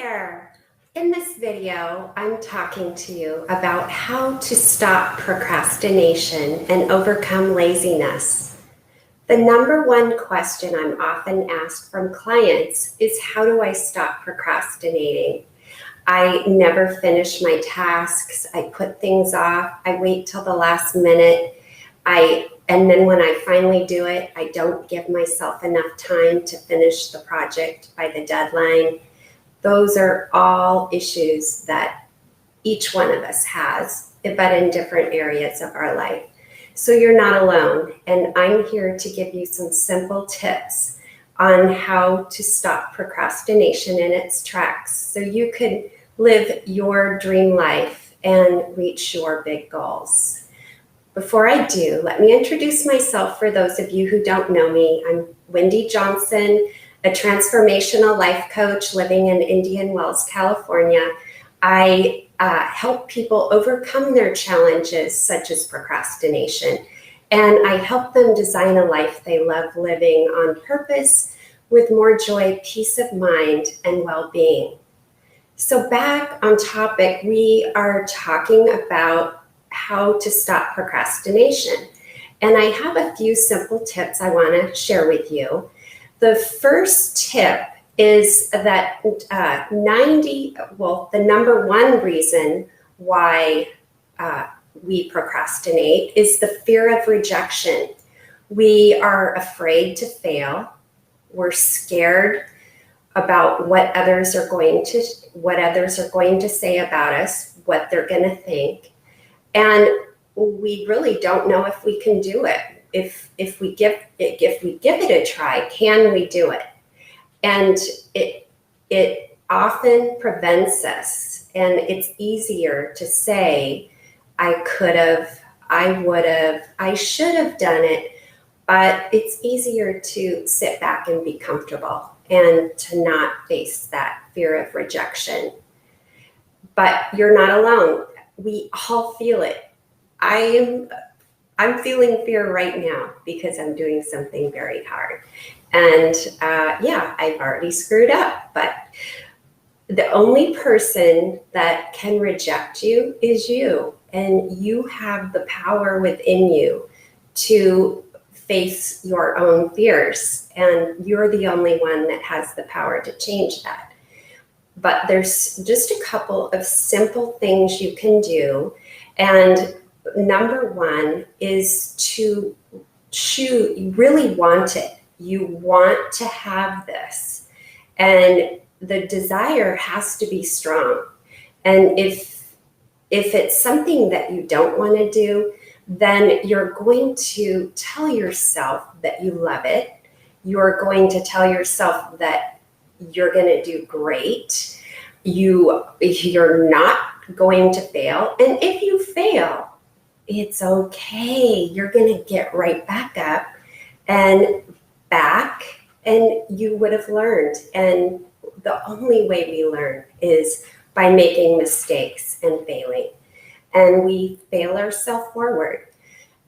there. In this video, I'm talking to you about how to stop procrastination and overcome laziness. The number one question I'm often asked from clients is, how do I stop procrastinating? I never finish my tasks. I put things off. I wait till the last minute. And then when I finally do it, I don't give myself enough time to finish the project by the deadline. Those are all issues that each one of us has, but in different areas of our life. So you're not alone, and I'm here to give you some simple tips on how to stop procrastination in its tracks so you can live your dream life and reach your big goals. Before I do, let me introduce myself for those of you who don't know me. I'm Wendy Johnson, a transformational life coach living in Indian Wells, California. I help people overcome their challenges such as procrastination, and I help them design a life they love living on purpose with more joy, peace of mind, and well-being. So back on topic, we are talking about how to stop procrastination. And I have a few simple tips I want to share with you. The first tip is that the number one reason why we procrastinate is the fear of rejection. We are afraid to fail. We're scared about what others are going to say about us, what they're going to think. And we really don't know if we can do it. If we give it a try, can we do it? And it often prevents us. And it's easier to say, I could have, I would have, I should have done it. But it's easier to sit back and be comfortable and to not face that fear of rejection. But you're not alone. We all feel it. I'm feeling fear right now because I'm doing something very hard. And I've already screwed up, but the only person that can reject you is you. And you have the power within you to face your own fears. And you're the only one that has the power to change that. But there's just a couple of simple things you can do. And number one is to choose, you really want it. You want to have this. And the desire has to be strong. And if it's something that you don't want to do, then you're going to tell yourself that you love it. You're going to tell yourself that you're going to do great. You're not going to fail. And if you fail, it's okay. You're going to get right back up and you would have learned. And the only way we learn is by making mistakes and failing. And we fail ourselves forward.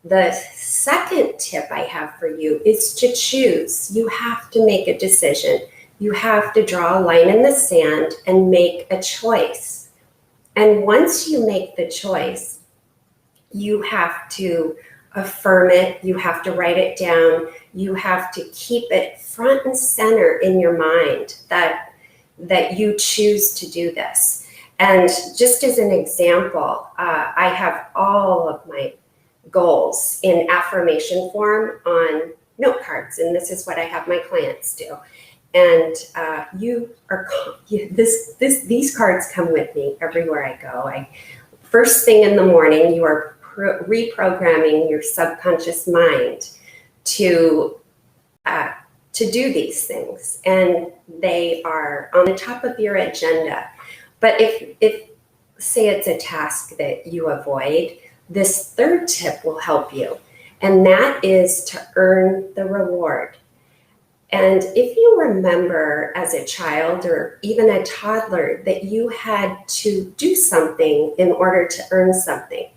The second tip I have for you is to choose. You have to make a decision. You have to draw a line in the sand and make a choice. And once you make the choice, you have to affirm it. You have to write it down. You have to keep it front and center in your mind that you choose to do this. And just as an example, I have all of my goals in affirmation form on note cards, and this is what I have my clients do. And these cards come with me everywhere I go. First thing in the morning, you are reprogramming your subconscious mind to do these things, and they are on the top of your agenda. But if say it's a task that you avoid, this third tip will help you, and that is to earn the reward. And if you remember as a child or even a toddler that you had to do something in order to earn something,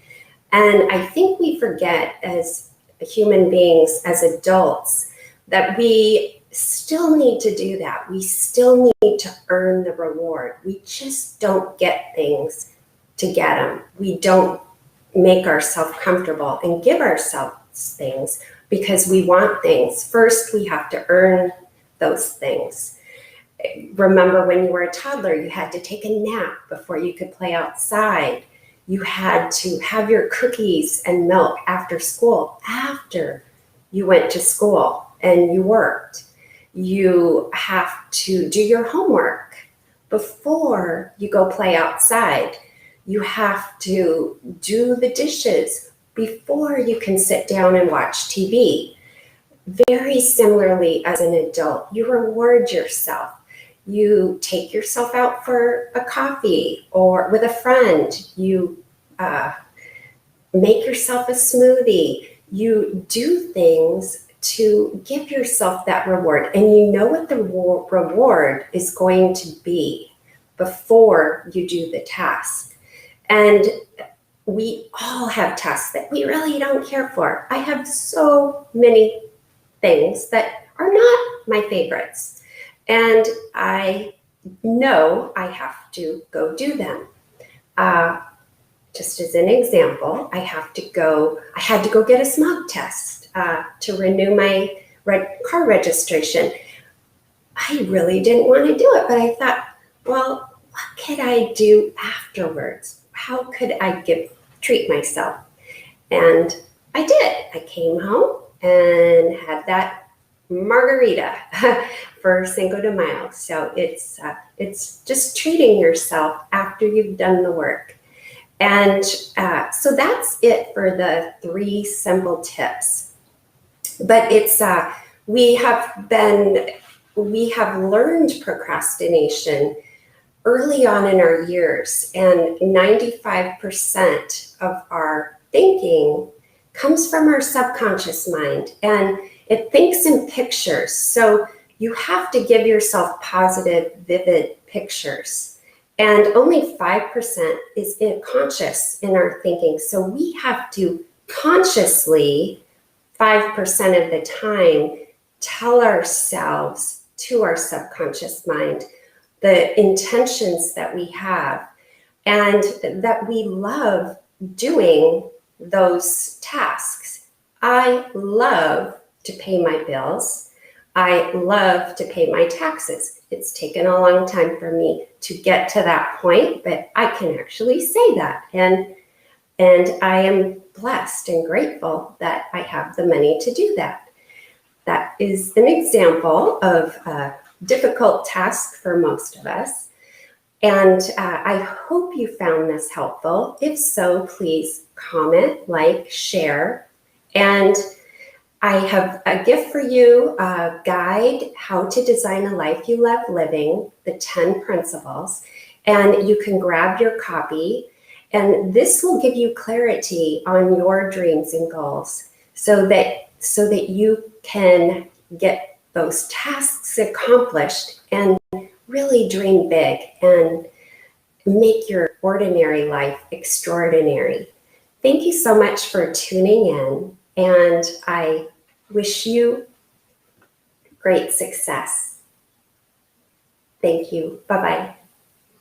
and I think we forget as human beings, as adults, that we still need to do that. We still need to earn the reward. We just don't get things to get them. We don't make ourselves comfortable and give ourselves things because we want things. First, we have to earn those things. Remember when you were a toddler, you had to take a nap before you could play outside. You had to have your cookies and milk after school, after you went to school and you worked. You have to do your homework before you go play outside. You have to do the dishes before you can sit down and watch TV. Very similarly, as an adult, you reward yourself. You take yourself out for a coffee or with a friend. You make yourself a smoothie. You do things to give yourself that reward. And you know what the reward is going to be before you do the task. And we all have tasks that we really don't care for. I have so many things that are not my favorites. And I know I have to go do them. Just as an example, I had to go get a smog test to renew my car registration. I really didn't want to do it, but I thought, well, what could I do afterwards? How could I treat myself? And I did. I came home and had that margarita for Cinco de Mayo. So it's just treating yourself after you've done the work. And so that's it for the 3 simple tips. But it's we have learned procrastination early on in our years, and 95% of our thinking comes from our subconscious mind, and it thinks in pictures. So you have to give yourself positive, vivid pictures. And only 5% is conscious in our thinking. So we have to consciously, 5% of the time, tell ourselves to our subconscious mind the intentions that we have and that we love doing those tasks. I love to pay my bills. I love to pay my taxes. It's taken a long time for me to get to that point, but I can actually say that. And I am blessed and grateful that I have the money to do that. That is an example of a difficult task for most of us. And I hope you found this helpful. If so, please comment, like, share. And I have a gift for you, a guide, How to Design a Life You Love Living, the 10 Principles. And you can grab your copy. And this will give you clarity on your dreams and goals so that you can get those tasks accomplished and really dream big and make your ordinary life extraordinary. Thank you so much for tuning in, and I wish you great success. Thank you. Bye-bye.